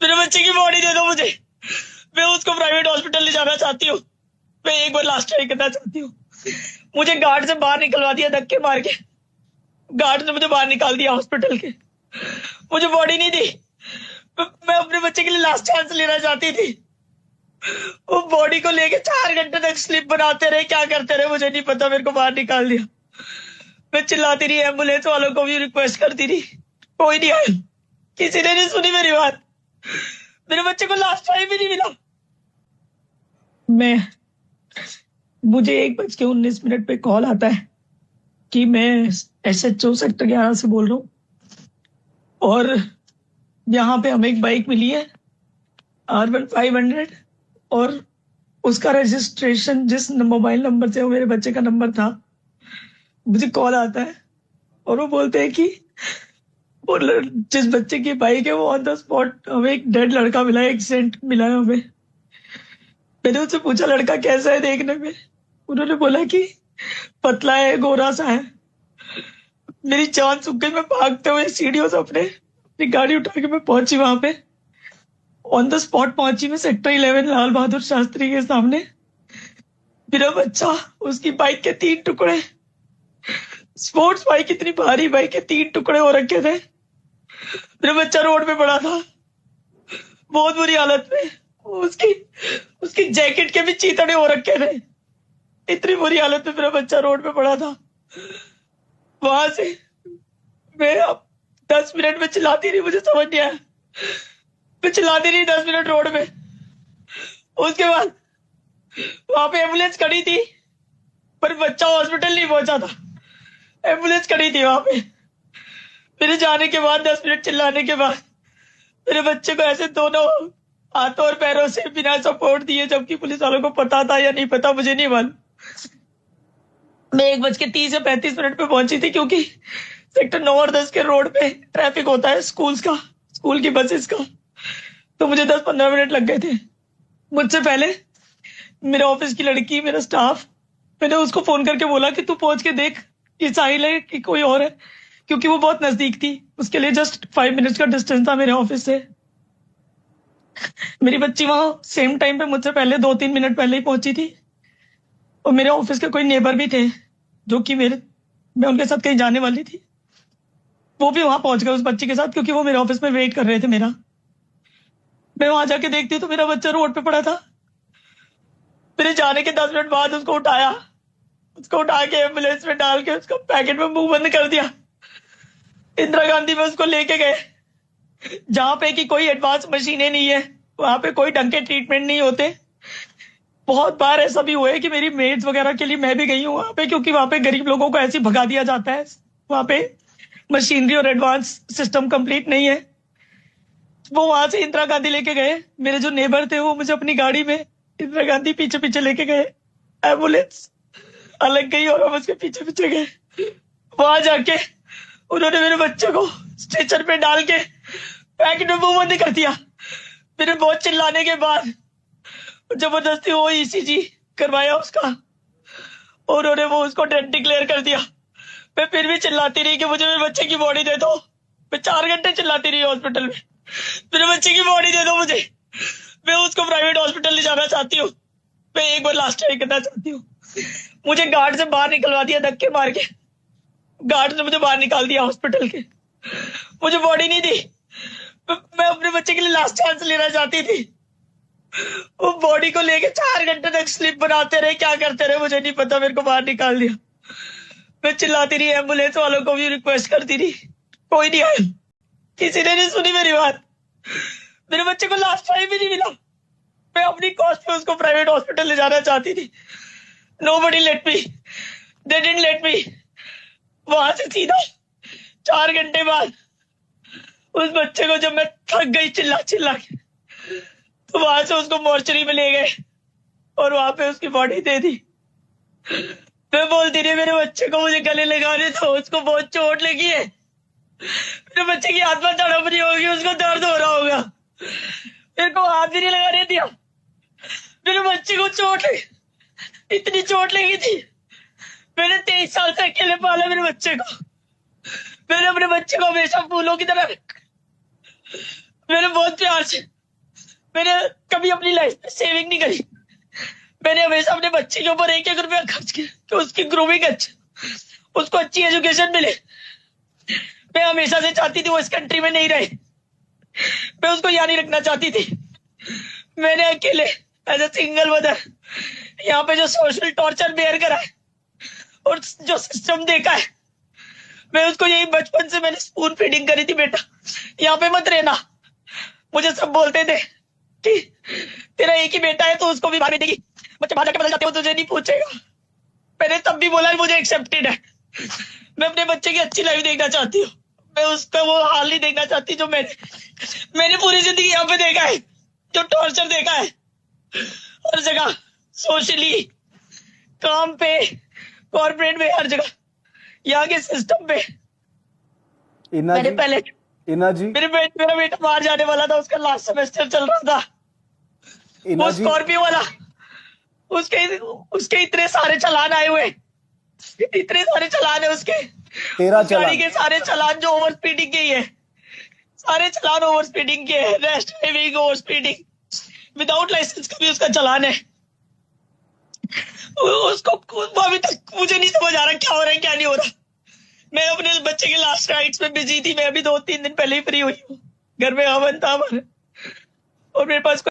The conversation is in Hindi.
मेरे बच्चे की बॉडी दे दो मुझे। मैं उसको प्राइवेट हॉस्पिटल ले जाना चाहती हूँ। मैं एक बार लास्ट ट्राई करना चाहती हूँ। मुझे गार्ड से बाहर निकलवा दिया धक्के मार के। गार्ड ने मुझे बाहर निकाल दिया हॉस्पिटल के। मुझे बॉडी नहीं दी। मैं अपने बच्चे के लिए लास्ट चांस लेना चाहती थी। वो बॉडी को लेके 4 घंटे तक स्लिप बनाते रहे, क्या करते रहे मुझे नहीं पता। मेरे को बाहर निकाल दिया। मैं चिल्लाती रही, एम्बुलेंस वालों को भी रिक्वेस्ट करती रही, कोई नहीं आया। किसी ने नहीं सुनी मेरी बात। मेरे बच्चे को लास्ट टाइम भी नहीं मिला। मुझे 1:19 पे कॉल आता है कि मैं SHO सेक्टर 11 से बोल रहा हूँ और यहाँ पे हमें एक बाइक मिली है R1 500 और उसका रजिस्ट्रेशन जिस मोबाइल नंबर से वो मेरे बच्चे का नंबर था। मुझे कॉल आता है और वो बोलते हैं कि वो जिस बच्चे की बाइक है वो ऑन द स्पॉट हमें एक डेड लड़का मिला है, एक्सीडेंट मिला है हमें। मैंने उससे पूछा लड़का कैसा है देखने में। उन्होंने बोला कि पतला है, गोरा सा है। मेरी जान सूख गई। मैं भागते हुए सीढ़ियों से अपनी गाड़ी उठा के मैं पहुंची वहां पे। ऑन द स्पॉट पहुंची मैं सेक्टर 11 लाल बहादुर शास्त्री के सामने। मेरा बच्चा, उसकी बाइक के 3 टुकड़े, स्पोर्ट्स बाइक, इतनी भारी बाइक के 3 टुकड़े हो रखे थे। मेरा बच्चा रोड पे पड़ा था बहुत बुरी हालत में। उसकी जैकेट के भी चीतड़े हो रखे थे। इतनी बुरी हालत में मेरा बच्चा रोड पे पड़ा था। वहां से मैं अब 10 मिनट में चिल्लाती रही, मुझे समझ नहीं आया। मैं चिल्लाती रही 10 मिनट रोड में। उसके बाद वहां पे एम्बुलेंस खड़ी थी पर बच्चा हॉस्पिटल नहीं पहुंचा था। एम्बुलेंस खड़ी थी वहां पे। मेरे जाने के बाद 10 मिनट चिल्लाने के बाद मेरे बच्चे को ऐसे दोनों हाथों और पैरों से बिना सपोर्ट दिए, जबकि पुलिस वालों को पता था या नहीं पता मुझे नहीं मालूम। मैं 1:30 या 35 पे पहुंची थी क्योंकि सेक्टर 9 और 10 के रोड पे ट्रैफिक होता है स्कूल की बसेस का। तो मुझे 10-15 मिनट लग गए थे। मुझसे पहले मेरे ऑफिस की लड़की, मेरा स्टाफ, मैंने उसको फोन करके बोला कि तू पहुंच के देख कि साहिल है कि कोई और है, क्योंकि वो बहुत नजदीक थी। उसके लिए जस्ट 5 मिनट्स का डिस्टेंस था मेरे ऑफिस से। मेरी बच्ची वहां सेम टाइम पे मुझसे पहले 2-3 मिनट पहले ही पहुंची थी। और मेरे ऑफिस के कोई नेबर भी थे जो कि मैं उनके साथ कहीं जाने वाली थी। वो भी वहां पहुंच गए उस बच्ची के साथ, क्योंकि वो मेरे ऑफिस में वेट कर रहे थे मेरा। मैं वहां जाके देखती हूँ तो मेरा बच्चा रोड पे पड़ा था। मेरे जाने के 10 मिनट बाद उसको उठा के एम्बुलेंस में डाल के उसको पैकेट में मुंह बंद कर दिया। इंदिरा गांधी में उसको लेके गए, जहां पे कि कोई एडवांस मशीनें नहीं है, वहां पे कोई ढंग के ट्रीटमेंट नहीं होते। बहुत बार ऐसा भी हुआ है कि मेरी मेड्स वगैरह के लिए मैं भी गई हूँ वहां पे, क्योंकि वहां पे गरीब लोगों को ऐसे भगा दिया जाता है। वहां पे मशीनरी और एडवांस सिस्टम कंप्लीट नहीं है। वो वहां से इंदिरा गांधी लेके गए। मेरे जो नेबर थे वो मुझे अपनी गाड़ी में इंदिरा गांधी पीछे पीछे लेके गए। एम्बुलेंस अलग गई और हम उसके पीछे पीछे गए। वहां जाके उन्होंने मेरे बच्चे को स्ट्रेचर पे डाल के पैकेट में मुंह बंद कर दिया। मेरे बहुत चिल्लाने के बाद जबरदस्ती वो ECG करवाया उसका और उन्होंने वो उसको डेड डिक्लेयर कर दिया। मैं फिर भी चिल्लाती रही कि मुझे मेरे बच्चे की बॉडी दे दो। मैं 4 घंटे चिल्लाती रही हॉस्पिटल में, मेरे बच्चे की बॉडी दे दो मुझे। मैं उसको प्राइवेट हॉस्पिटल ले जाना चाहती हूँ। मैं एक बार लास्ट ट्राई करना चाहती हूँ। मुझे गार्ड से बाहर निकलवा दिया धक्के मार के। गार्ड ने मुझे बाहर निकाल दिया हॉस्पिटल के। मुझे बॉडी नहीं दी। मैं अपने बच्चे के लिए लास्ट चांस लेना चाहती थी। वो बॉडी को लेके 4 घंटे तक स्लिप बनाते रहे, क्या करते रहे मुझे नहीं पता। मेरे को बाहर निकाल दिया। मैं चिल्लाती रही, एम्बुलेंस वालों को भी रिक्वेस्ट करती रही, कोई नहीं आया। किसी ने नहीं सुनी मेरी बात। मेरे बच्चे को लास्ट टाइम भी नहीं मिला। मैं अपनी कॉस्ट पे उसको प्राइवेट हॉस्पिटल ले जाना चाहती थी। Nobody let me. They didn't let me. वहां से सीधा 4 घंटे बाद उस बच्चे को जब मैं थक गई चिल्ला चिल्ला के, तो वहां से उसको मोर्चरी में ले गए और वहां पे उसकी बॉडी दे दी। मैं बोलती रही मेरे बच्चे को मुझे गले लगाने दो, उसको बहुत चोट लगी है। मेरे बच्चे की हाथ में तड़प रही होगी, उसको दर्द हो रहा होगा। मेरे को हाथ भी नहीं लगाने दिया। मेरे बच्चे को चोट लगी, इतनी चोट लगी थी। मैंने 23 साल से अकेले पाला मेरे बच्चे को। मैंने अपने बच्चे को हमेशा फूलों की तरह मैंने बहुत प्यार से, मैंने कभी अपनी लाइफ में सेविंग नहीं करी। मैंने हमेशा अपने बच्चे के ऊपर 1-1 रुपया खर्च किया कि उसकी ग्रूमिंग अच्छी, उसको अच्छी एजुकेशन मिले। मैं हमेशा से चाहती थी वो इस कंट्री में नहीं रहे, मैं उसको यहाँ नहीं रखना चाहती थी। मैंने अकेले एज ए सिंगल मदर यहाँ पे जो सोशल टॉर्चर बेयर करा है और जो सिस्टम देखा है, मैं उसको यही बचपन से मैंने स्पून फीडिंग करी थी, बेटा यहाँ पे मत रहना। मुझे सब बोलते थे कि तेरा एक ही बेटा है तो उसको भी बाहर भेजेगी, बच्चे बाहर जाके बदल जाते हो, तुझे नहीं पूछेगा। मैंने तब भी बोला मुझे एक्सेप्टेड है, मैं अपने बच्चे की अच्छी लाइफ देखना चाहती हूँ, मैं उसका वो हाल नहीं देखना चाहती जो मैंने पूरी जिंदगी यहाँ पे देखा है, जो टॉर्चर देखा है हर जगह, सोशली, काम पे, कॉर्पोरेट में, हर जगह, यहाँ के सिस्टम पे। इना मैंने जी, पहले इना जी, मेरा बेटा बाहर जाने वाला था, उसका लास्ट सेमेस्टर चल रहा था, इना वो जी, स्कॉर्पियो वाला, उसके इतने सारे चालान आए हुए, इतने सारे चालान है उसके, 13 उस गाड़ी चालान। के सारे चालान जो ओवर स्पीडिंग के ही है, सारे चालान ओवर स्पीडिंग के है, rash driving, over speeding, without licence का भी उसका चालान है। उसको अभी तक मुझे नहीं समझ आ रहा क्या हो रहा है क्या नहीं हो रहा। मैं अपने बच्चे के लास्ट राइट्स में बिजी थी, मैं अभी 2-3 दिन पहले ही फ्री हुई हूँ, घर में हवन था हमारे और मेरे पास